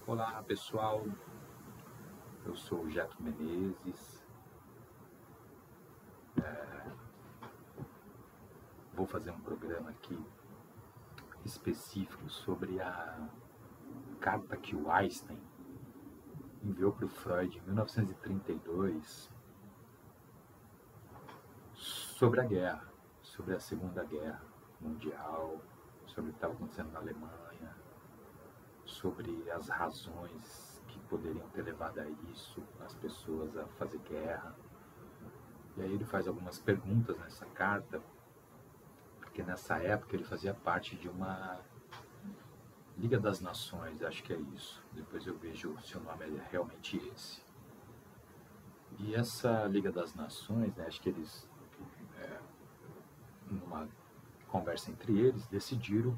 Olá pessoal, eu sou o Jeto Menezes, vou fazer um programa aqui específico sobre a carta que o Einstein enviou para o Freud em 1932 sobre a guerra, sobre a Segunda Guerra Mundial, sobre o que estava acontecendo na Alemanha, sobre as razões que poderiam ter levado a isso, as pessoas a fazer guerra. E aí ele faz algumas perguntas nessa carta, porque nessa época ele fazia parte de uma Liga das Nações, acho que é isso. Depois eu vejo se o nome é realmente esse. E essa Liga das Nações, né, acho que eles, numa conversa entre eles, decidiram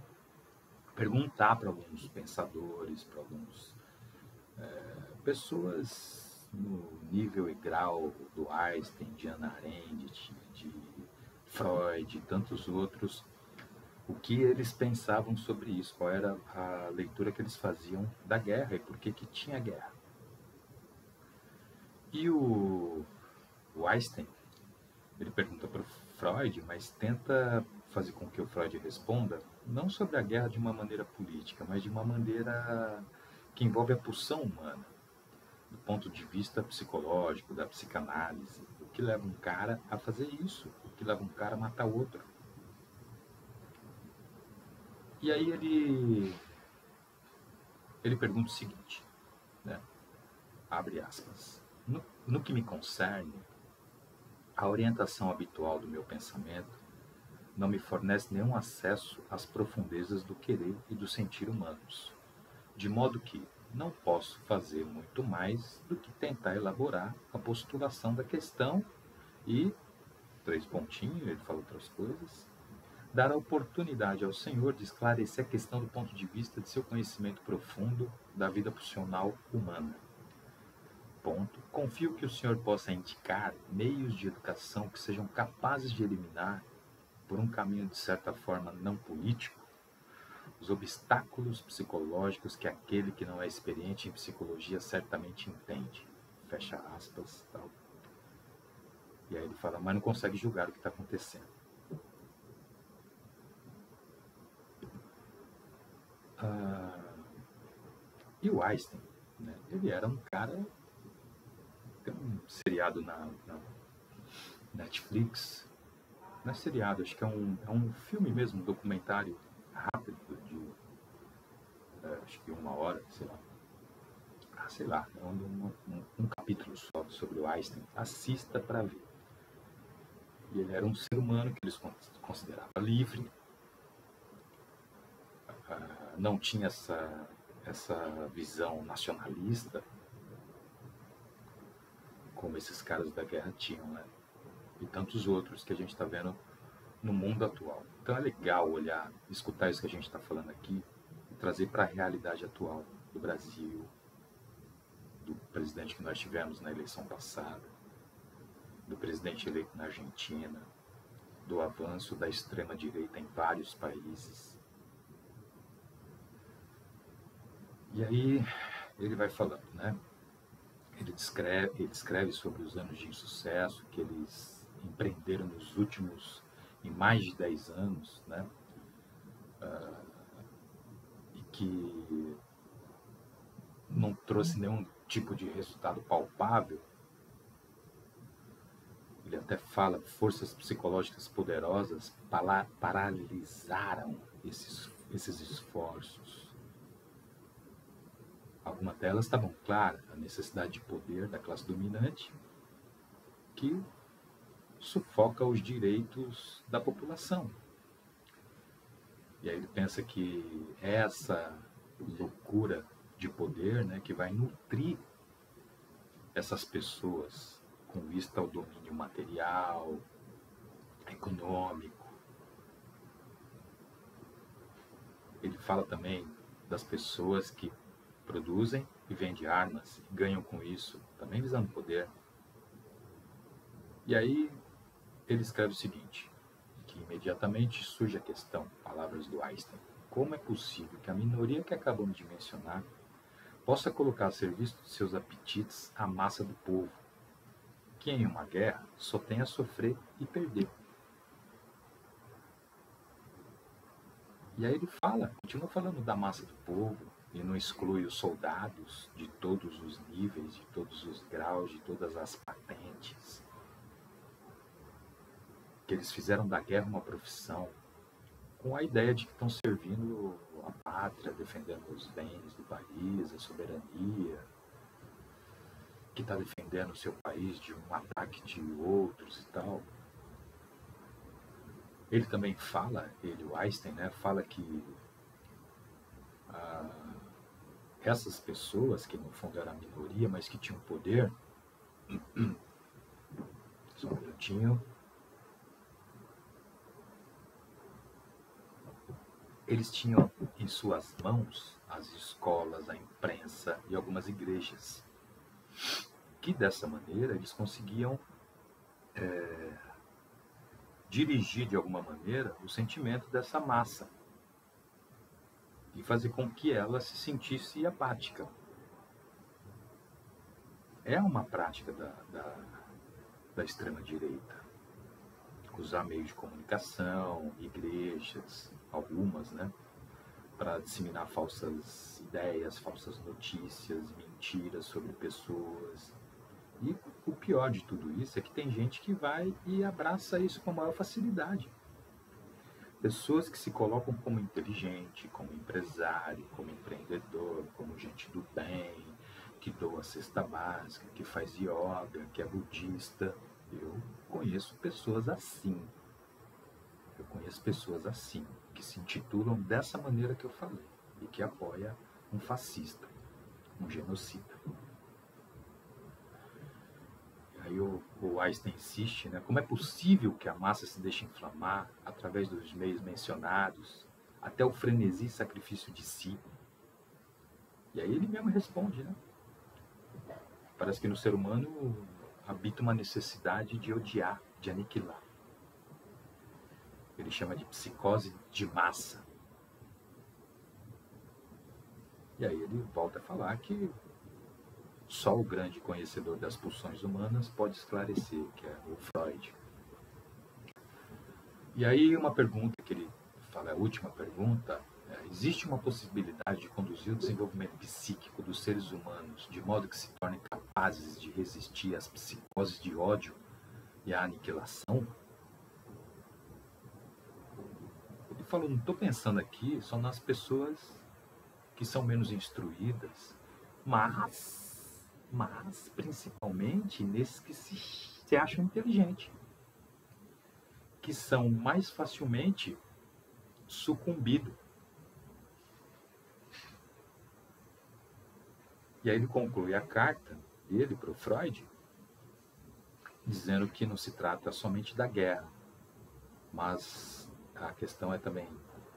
perguntar para alguns pensadores, para algumas pessoas no nível e grau do Einstein, de Hannah Arendt, de Freud e tantos outros, o que eles pensavam sobre isso, qual era a leitura que eles faziam da guerra e por que tinha guerra. E o Einstein, ele pergunta para o Freud, mas tenta fazer com que o Freud responda não sobre a guerra de uma maneira política, mas de uma maneira que envolve a pulsão humana, do ponto de vista psicológico, da psicanálise. O que leva um cara a fazer isso? O que leva um cara a matar outro? E aí ele pergunta o seguinte, né? Abre aspas. No que me concerne, a orientação habitual do meu pensamento não me fornece nenhum acesso às profundezas do querer e do sentir humanos, de modo que não posso fazer muito mais do que tentar elaborar a postulação da questão e, três pontinhos, ele fala outras coisas, dar a oportunidade ao Senhor de esclarecer a questão do ponto de vista de seu conhecimento profundo da vida pulsional humana. Ponto. Confio que o Senhor possa indicar meios de educação que sejam capazes de eliminar, por um caminho de certa forma não político, os obstáculos psicológicos que aquele que não é experiente em psicologia certamente entende. Fecha aspas, tal. E aí ele fala, mas não consegue julgar o que está acontecendo. E o Einstein, né, ele era um cara, tem um seriado na Netflix, não é seriado, acho que é um filme mesmo, um documentário rápido de acho que 1 hora, sei lá, é um capítulo só sobre o Einstein. Assista para ver. E ele era um ser humano que eles consideravam livre, não tinha essa visão nacionalista como esses caras da guerra tinham, né? E tantos outros que a gente está vendo no mundo atual. Então é legal olhar, escutar isso que a gente está falando aqui e trazer para a realidade atual do Brasil, do presidente que nós tivemos na eleição passada, do presidente eleito na Argentina, do avanço da extrema-direita em vários países. E aí ele vai falando, né? Ele descreve sobre os anos de insucesso que eles empreenderam nos últimos, em mais de 10 anos, né? E que não trouxe nenhum tipo de resultado palpável. Ele até fala, forças psicológicas poderosas paralisaram esses esforços. Algumas delas estavam claras, a necessidade de poder da classe dominante, que sufoca os direitos da população. E aí ele pensa que essa loucura de poder, né, que vai nutrir essas pessoas com vista ao domínio material, econômico. Ele fala também das pessoas que produzem e vendem armas e ganham com isso, também visando poder. E aí ele escreve o seguinte, que imediatamente surge a questão, palavras do Einstein, como é possível que a minoria que acabamos de mencionar possa colocar a serviço de seus apetites a massa do povo, que em uma guerra só tem a sofrer e perder. E aí ele continua falando da massa do povo, e não exclui os soldados de todos os níveis, de todos os graus, de todas as patentes, que eles fizeram da guerra uma profissão, com a ideia de que estão servindo a pátria, defendendo os bens do país, a soberania, que está defendendo o seu país de um ataque de outros e tal. Ele também fala, o Einstein, né, fala que essas pessoas, que no fundo eram a minoria, mas que tinham poder, só um minutinho, eles tinham em suas mãos as escolas, a imprensa e algumas igrejas, que dessa maneira eles conseguiam dirigir de alguma maneira o sentimento dessa massa e fazer com que ela se sentisse apática. É uma prática da extrema-direita. Usar meios de comunicação, igrejas, algumas, né, para disseminar falsas ideias, falsas notícias, mentiras sobre pessoas. E o pior de tudo isso é que tem gente que vai e abraça isso com a maior facilidade. Pessoas que se colocam como inteligente, como empresário, como empreendedor, como gente do bem, que doa cesta básica, que faz yoga, que é budista. Eu conheço pessoas assim. Que se intitulam dessa maneira que eu falei e que apoia um fascista, um genocida. Aí o Einstein insiste, né? Como é possível que a massa se deixe inflamar através dos meios mencionados, até o frenesi e sacrifício de si? E aí ele mesmo responde, né? Parece que no ser humano habita uma necessidade de odiar, de aniquilar. Ele chama de psicose de massa. E aí ele volta a falar que só o grande conhecedor das pulsões humanas pode esclarecer, que é o Freud. E aí uma pergunta que ele fala, a última pergunta, existe uma possibilidade de conduzir o desenvolvimento psíquico dos seres humanos de modo que se tornem capazes de resistir às psicoses de ódio e à aniquilação? Ele falou, não estou pensando aqui só nas pessoas que são menos instruídas, mas principalmente nesses que se acham inteligentes, que são mais facilmente sucumbidos. E aí ele conclui a carta dele para o Freud, dizendo que não se trata somente da guerra, mas a questão é também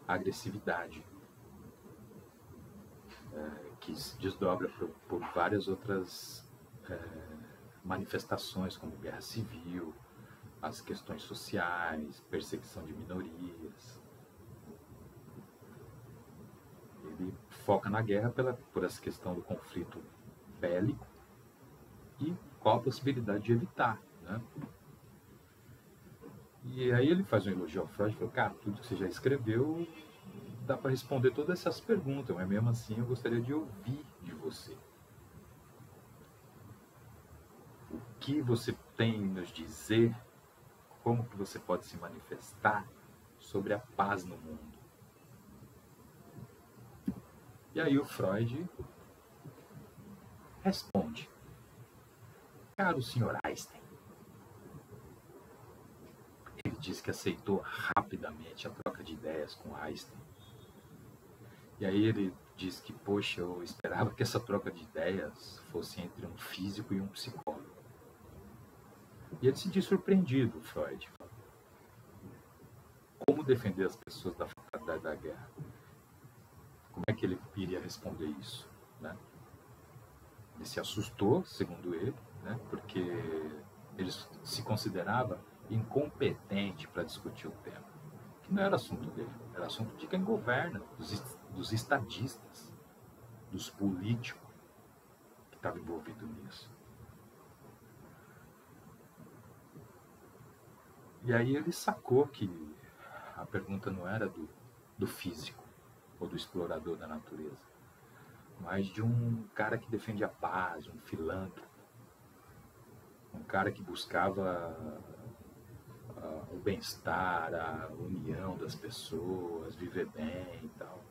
a agressividade, que se desdobra por várias outras manifestações, como guerra civil, as questões sociais, perseguição de minorias. Ele foca na guerra por essa questão do conflito bélico e qual a possibilidade de evitar, né? E aí ele faz um elogio ao Freud e fala, cara, tudo que você já escreveu dá para responder todas essas perguntas, mas mesmo assim eu gostaria de ouvir de você. O que você tem a nos dizer? Como que você pode se manifestar sobre a paz no mundo? E aí o Freud responde, caro senhor Einstein, ele diz que aceitou rapidamente a troca de ideias com Einstein. E aí ele diz que, poxa, eu esperava que essa troca de ideias fosse entre um físico e um psicólogo. E ele se diz surpreendido, Freud. Como defender as pessoas da fatalidade da guerra? Como é que ele iria responder isso, né? Ele se assustou, segundo ele, né? Porque ele se considerava incompetente para discutir o tema. Que não era assunto dele, era assunto de quem governa, dos estadistas, dos políticos. estava envolvido nisso. E aí ele sacou que a pergunta não era do físico ou do explorador da natureza, mas de um cara que defende a paz, um filântropo, um cara que buscava o bem-estar, a união das pessoas, viver bem e tal.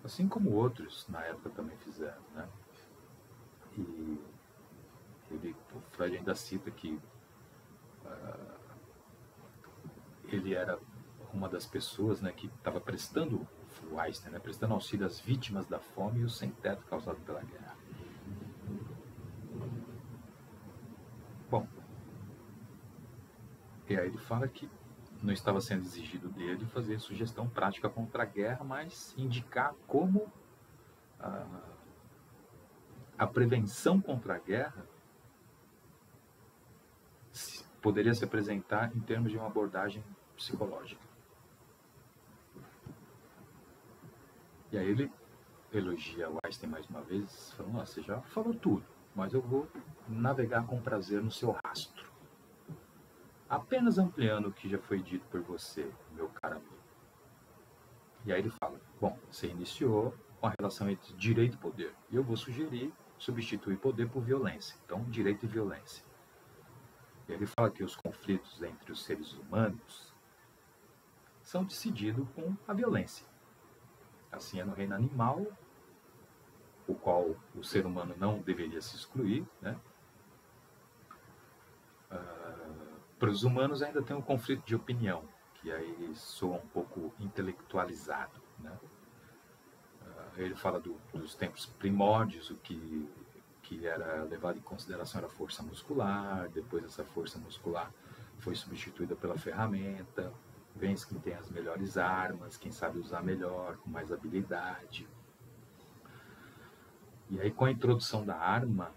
Assim como outros na época também fizeram, né? E o Freud ainda cita que ele era uma das pessoas, né, que estava prestando, o Einstein, né, prestando auxílio às vítimas da fome e o sem-teto causado pela guerra. Bom, e aí ele fala que não estava sendo exigido dele fazer sugestão prática contra a guerra, mas indicar como a prevenção contra a guerra poderia se apresentar em termos de uma abordagem psicológica. E aí ele elogia o Einstein mais uma vez, falando: nossa, você já falou tudo, mas eu vou navegar com prazer no seu rastro, apenas ampliando o que já foi dito por você, meu caro amigo. E aí ele fala: bom, você iniciou com a relação entre direito e poder, e eu vou sugerir substituir poder por violência. Então, direito e violência. E ele fala que os conflitos entre os seres humanos são decididos com a violência. Assim é no reino animal, o qual o ser humano não deveria se excluir, né? Para os humanos ainda tem um conflito de opinião, que aí soa um pouco intelectualizado, né? Ele fala dos tempos primórdios, o que era levado em consideração era a força muscular, depois essa força muscular foi substituída pela ferramenta, vence quem tem as melhores armas, quem sabe usar melhor, com mais habilidade. E aí, com a introdução da arma,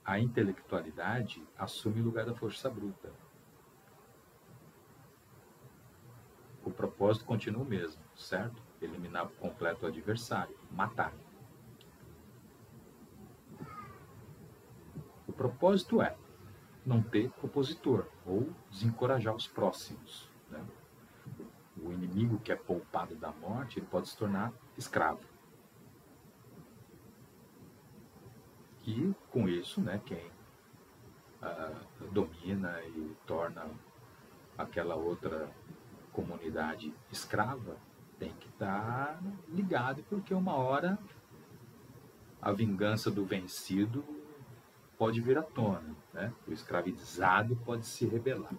a intelectualidade assume o lugar da força bruta. O propósito continua o mesmo, certo? Eliminar por completo o adversário, matar. O propósito é não ter opositor ou desencorajar os próximos, né? O inimigo que é poupado da morte, ele pode se tornar escravo. E com isso, né, quem domina e torna aquela outra comunidade escrava tem que estar ligado, porque uma hora a vingança do vencido pode vir à tona, né? O escravizado pode se rebelar.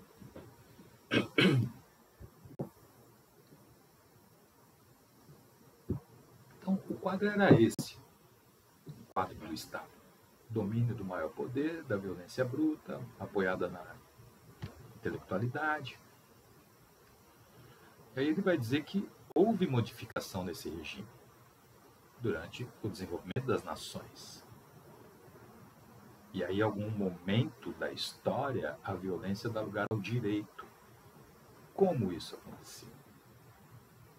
Então, o quadro era esse, o quadro do Estado. Domínio do maior poder, da violência bruta, apoiada na intelectualidade. E aí ele vai dizer que houve modificação nesse regime durante o desenvolvimento das nações. E aí, em algum momento da história, a violência dá lugar ao direito. Como isso aconteceu?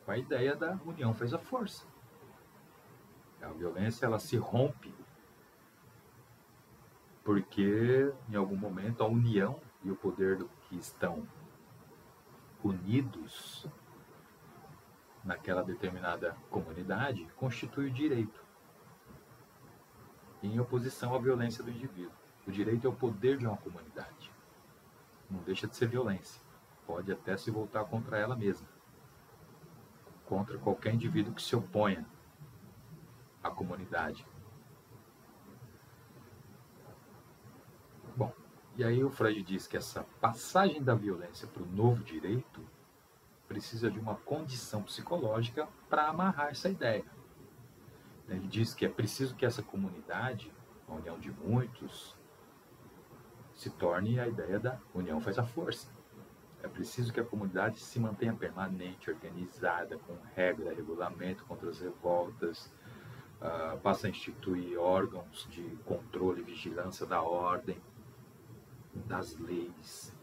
Com a ideia da união faz a força. A violência, ela se rompe porque, em algum momento, a união e o poder do que estão unidos naquela determinada comunidade constitui o direito, em oposição à violência do indivíduo. O direito é o poder de uma comunidade. Não deixa de ser violência. Pode até se voltar contra ela mesma, contra qualquer indivíduo que se oponha à comunidade. Bom, e aí o Freud diz que essa passagem da violência para o novo direito precisa de uma condição psicológica para amarrar essa ideia. Ele diz que é preciso que essa comunidade, a união de muitos, se torne a ideia da união faz a força. É preciso que a comunidade se mantenha permanente, organizada, com regra, regulamento contra as revoltas, passa a instituir órgãos de controle e vigilância da ordem, das leis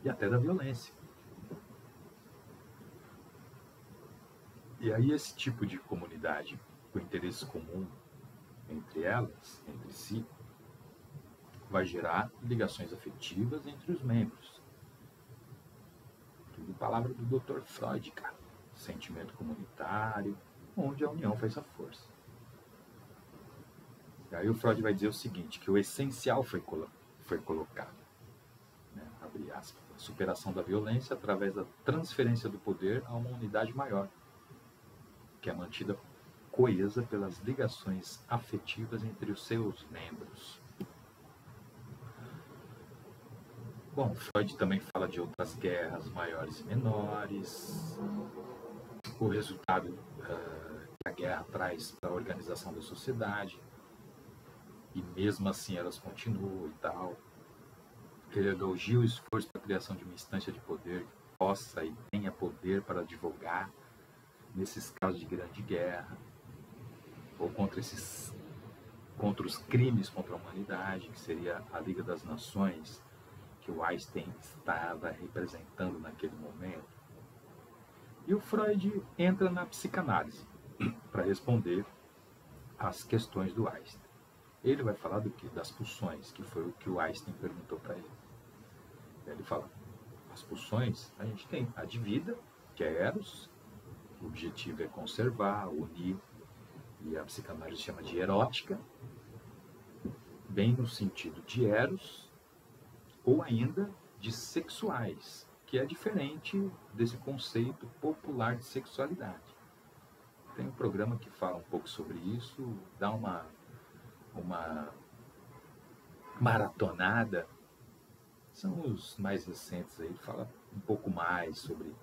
e até da violência. E aí esse tipo de comunidade com interesse comum entre elas, entre si, vai gerar ligações afetivas entre os membros. Tudo palavra do Dr. Freud, cara. Sentimento comunitário, onde a união faz a força. E aí o Freud vai dizer o seguinte, que o essencial foi colocado, né? Abre aspas, a superação da violência através da transferência do poder a uma unidade maior, que é mantida coesa pelas ligações afetivas entre os seus membros. Bom, Freud também fala de outras guerras maiores e menores, o resultado que a guerra traz para a organização da sociedade, e mesmo assim elas continuam e tal. Ele elogia o esforço para a criação de uma instância de poder que possa e tenha poder para advogar nesses casos de grande guerra, ou contra os crimes contra a humanidade, que seria a Liga das Nações, que o Einstein estava representando naquele momento. E o Freud entra na psicanálise para responder às questões do Einstein. Ele vai falar do que? Das pulsões, que foi o que o Einstein perguntou para ele. Ele fala, as pulsões, a gente tem a de vida, que é Eros, o objetivo é conservar, unir, e a psicanálise chama de erótica, bem no sentido de Eros, ou ainda de sexuais, que é diferente desse conceito popular de sexualidade. Tem um programa que fala um pouco sobre isso, dá uma maratonada, são os mais recentes aí, fala um pouco mais sobre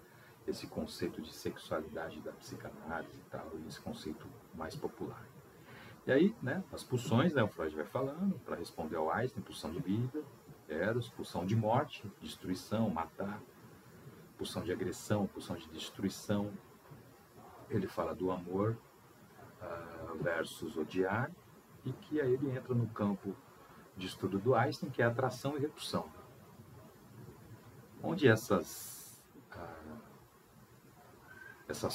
esse conceito de sexualidade da psicanálise e tal, e esse conceito mais popular. E aí, né, as pulsões, né, o Freud vai falando, para responder ao Einstein, pulsão de vida, Eros, pulsão de morte, destruição, matar, pulsão de agressão, pulsão de destruição. Ele fala do amor versus odiar, e que aí ele entra no campo de estudo do Einstein, que é atração e repulsão. Onde essas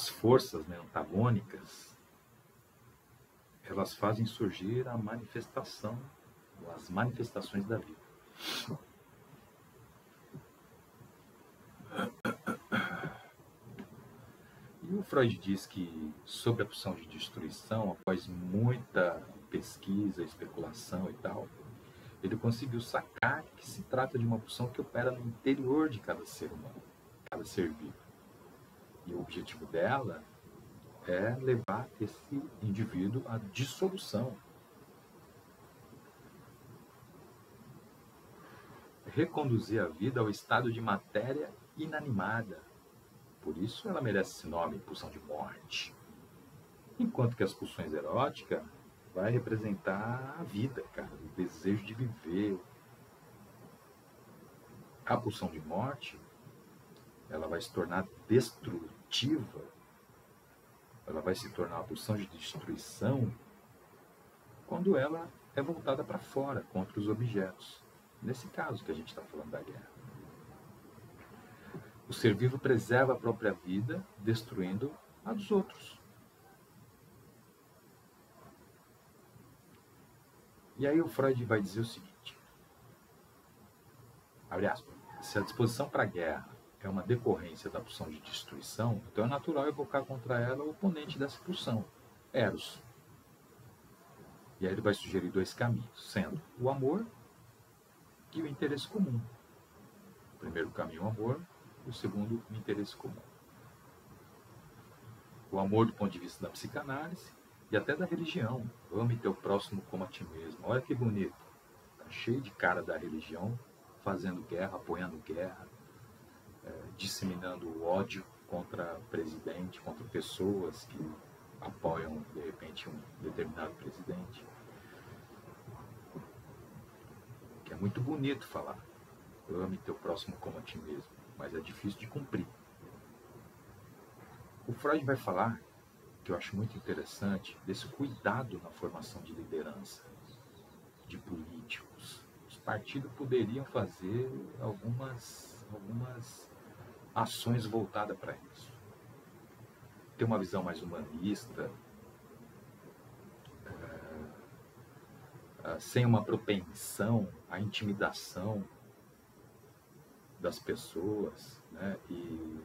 forças, né, antagônicas, elas fazem surgir a manifestação, as manifestações da vida. E o Freud diz que, sobre a pulsão de destruição, após muita pesquisa, especulação e tal, ele conseguiu sacar que se trata de uma pulsão que opera no interior de cada ser humano, cada ser vivo. E o objetivo dela é levar esse indivíduo à dissolução. Reconduzir a vida ao estado de matéria inanimada. Por isso ela merece esse nome, pulsão de morte. Enquanto que as pulsões eróticas vai representar a vida, cara, o desejo de viver. A pulsão de morte, ela vai se tornar destrutiva, ela vai se tornar uma pulsão de destruição quando ela é voltada para fora, contra os objetos. Nesse caso que a gente está falando da guerra. O ser vivo preserva a própria vida, destruindo a dos outros. E aí o Freud vai dizer o seguinte, abre aspas, se a disposição para a guerra é uma decorrência da pulsão de destruição, então é natural evocar contra ela o oponente dessa pulsão, Eros. E aí ele vai sugerir dois caminhos, sendo o amor e o interesse comum. O primeiro caminho, o amor, e o segundo, o interesse comum. O amor do ponto de vista da psicanálise e até da religião. Ame teu próximo como a ti mesmo. Olha que bonito. Tá cheio de cara da religião, fazendo guerra, apoiando guerra, disseminando o ódio contra presidente, contra pessoas que apoiam, de repente, um determinado presidente. Que é muito bonito falar. Ame teu próximo como a ti mesmo. Mas é difícil de cumprir. O Freud vai falar, que eu acho muito interessante, desse cuidado na formação de liderança, de políticos. Os partidos poderiam fazer algumas ações voltadas para isso. ter uma visão mais humanista, sem uma propensão à intimidação das pessoas, né? E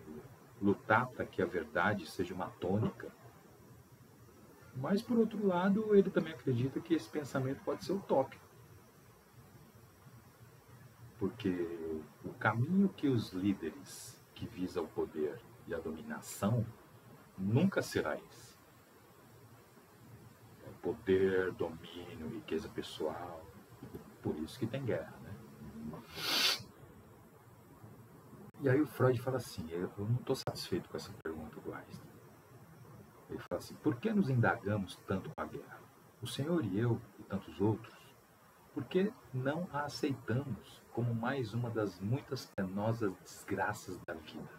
lutar para que a verdade seja uma tônica. Mas, por outro lado, ele também acredita que esse pensamento pode ser utópico. Porque o caminho que os líderes que visam o poder e a dominação nunca será esse. Poder, domínio, riqueza pessoal. Por isso que tem guerra, né? E aí o Freud fala assim, eu não estou satisfeito com essa pergunta do Einstein. Ele fala assim, por que nos indagamos tanto com a guerra? O senhor e eu, e tantos outros, por que não a aceitamos como mais uma das muitas penosas desgraças da vida?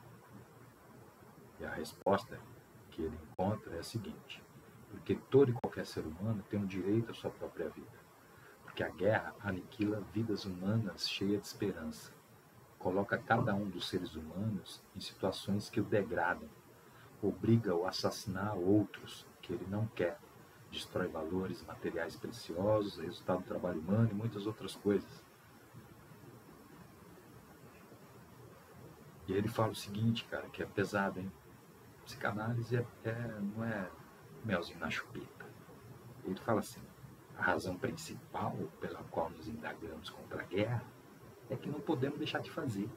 E a resposta que ele encontra é a seguinte, porque todo e qualquer ser humano tem o direito à sua própria vida. Porque a guerra aniquila vidas humanas cheias de esperança. Coloca cada um dos seres humanos em situações que o degradam. Obriga-o a assassinar outros que ele não quer. Destrói valores materiais preciosos, resultado do trabalho humano e muitas outras coisas. E ele fala o seguinte, cara, que é pesado, hein? Psicanálise não é melzinho na chupeta. Ele fala assim, a razão principal pela qual nos indagamos contra a guerra é que não podemos deixar de fazer.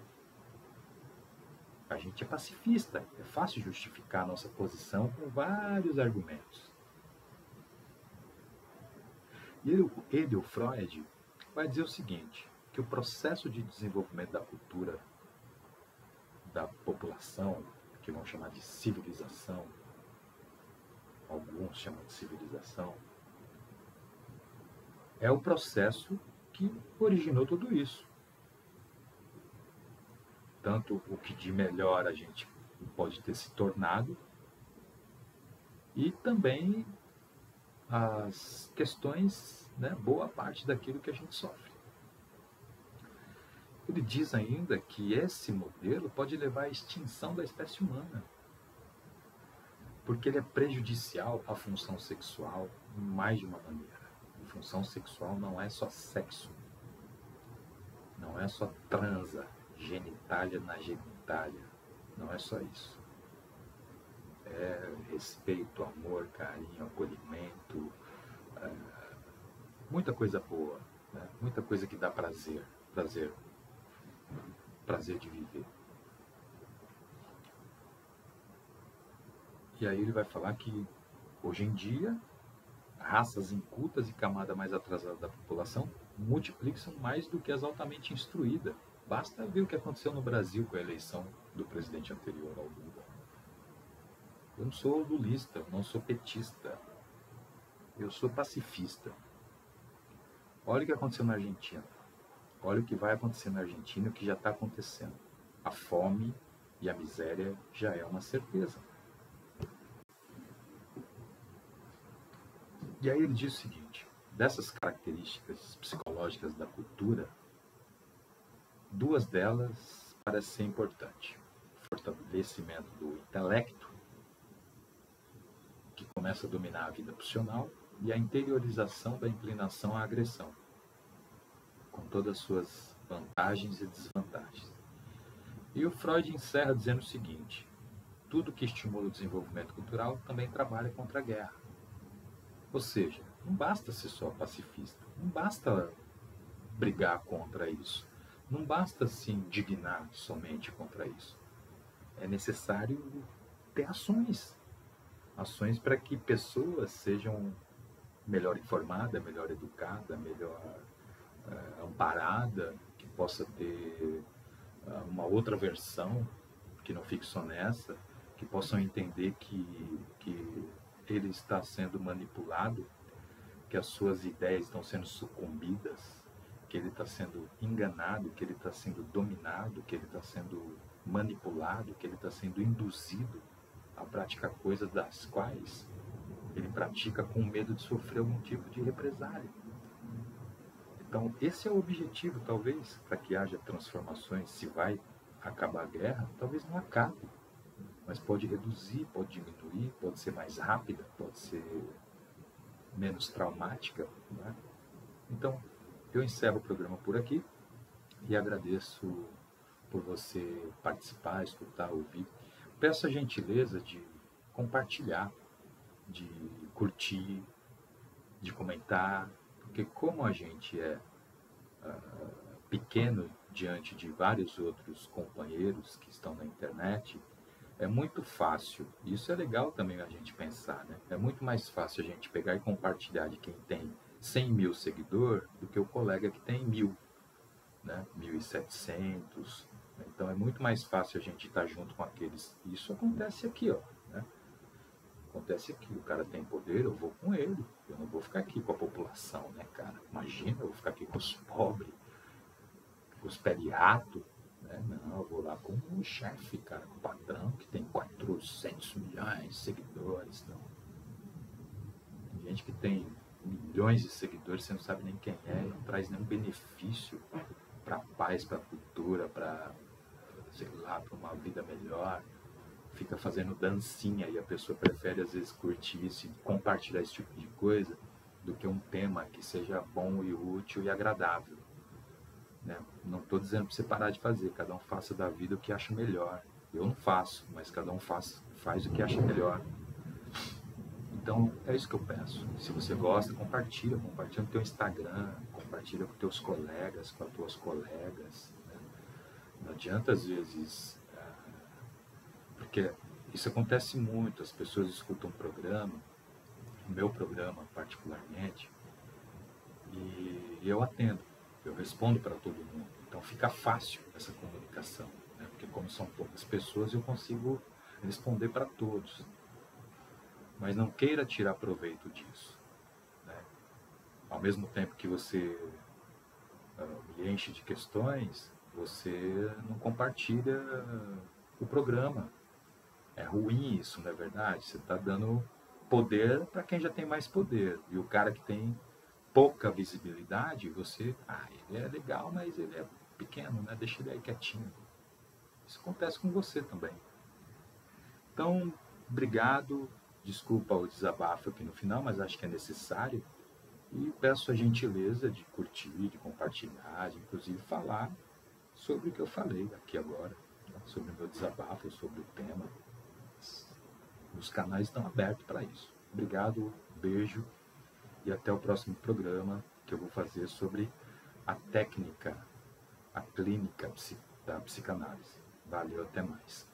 A gente é pacifista, é fácil justificar a nossa posição com vários argumentos. E o Freud, vai dizer o seguinte, que o processo de desenvolvimento da cultura da população, que vão chamar de civilização, alguns chamam de civilização, é o processo que originou tudo isso. Tanto o que de melhor a gente pode ter se tornado e também as questões, né, boa parte daquilo que a gente sofre. Ele diz ainda que esse modelo pode levar à extinção da espécie humana, porque ele é prejudicial à função sexual em mais de uma maneira. A função sexual não é só sexo, não é só transa, genitália na genitália, não é só isso. É respeito, amor, carinho, acolhimento, muita coisa boa, né? Muita coisa que dá prazer de viver. E aí ele vai falar que hoje em dia raças incultas e camada mais atrasada da população multiplicam mais do que as altamente instruídas. Basta ver o que aconteceu no Brasil com a eleição do presidente anterior ao Lula. Eu não sou lulista, eu não sou petista. Eu sou pacifista. Olha o que aconteceu na Argentina. Olha o que vai acontecer na Argentina e o que já está acontecendo. A fome e a miséria já é uma certeza. E aí ele diz o seguinte, dessas características psicológicas da cultura, duas delas parecem ser importantes. O fortalecimento do intelecto, que começa a dominar a vida profissional, e a interiorização da inclinação à agressão, com todas as suas vantagens e desvantagens. E o Freud encerra dizendo o seguinte, tudo que estimula o desenvolvimento cultural também trabalha contra a guerra. Ou seja, não basta ser só pacifista, não basta brigar contra isso, não basta se indignar somente contra isso. É necessário ter ações para que pessoas sejam melhor informadas, melhor educadas, melhor amparada, que possa ter uma outra versão, que não fique só nessa, que possam entender que ele está sendo manipulado, que as suas ideias estão sendo sucumbidas, que ele está sendo enganado, que ele está sendo dominado, que ele está sendo manipulado, que ele está sendo induzido a praticar coisas das quais ele pratica com medo de sofrer algum tipo de represália. Então, esse é o objetivo, talvez, para que haja transformações. Se vai acabar a guerra, talvez não acabe. mas pode reduzir, pode diminuir, pode ser mais rápida, pode ser menos traumática, né? Então, eu encerro o programa por aqui e agradeço por você participar, escutar, ouvir. Peço a gentileza de compartilhar, de curtir, de comentar, porque como a gente é pequeno diante de vários outros companheiros que estão na internet, é muito fácil, isso é legal também a gente pensar, né? É muito mais fácil a gente pegar e compartilhar de quem tem 100 mil seguidores do que o colega que tem 1000, né? 1.700. Então é muito mais fácil a gente estar junto com aqueles. Isso acontece aqui, ó, né? Acontece aqui, o cara tem poder, eu vou com ele. Eu não vou ficar aqui com a população, né, cara? Imagina, eu vou ficar aqui com os pobres, com os pé de rato, né? Não, eu vou lá com o chefe, cara, com o patrão, que tem 400 milhões de seguidores. Não. Tem gente que tem milhões de seguidores, você não sabe nem quem é, não traz nenhum benefício para a paz, para a cultura, para, sei lá, para uma vida melhor. Fica fazendo dancinha e a pessoa prefere às vezes curtir isso e compartilhar esse tipo de coisa do que um tema que seja bom e útil e agradável, né? Não estou dizendo para você parar de fazer, cada um faça da vida o que acha melhor. Eu não faço, mas cada um faz o que acha melhor. Então é isso que eu peço. Se você gosta, compartilha no teu Instagram, compartilha com teus colegas, com as tuas colegas, né? Não adianta às vezes, porque isso acontece muito, as pessoas escutam um programa, o meu programa particularmente, e eu atendo, eu respondo para todo mundo. Então fica fácil essa comunicação, né? Porque como são poucas pessoas, eu consigo responder para todos. Mas não queira tirar proveito disso, né? Ao mesmo tempo que você me enche de questões, você não compartilha o programa. É ruim isso, não é verdade? Você está dando poder para quem já tem mais poder. E o cara que tem pouca visibilidade, você, ele é legal, mas ele é pequeno, né? Deixa ele aí quietinho. Isso acontece com você também. Então, obrigado. Desculpa o desabafo aqui no final, mas acho que é necessário. E peço a gentileza de curtir, de compartilhar, de inclusive falar sobre o que eu falei aqui agora, né? Sobre o meu desabafo, sobre o tema. Os canais estão abertos para isso. Obrigado, beijo e até o próximo programa que eu vou fazer sobre a técnica, a clínica da psicanálise. Valeu, até mais.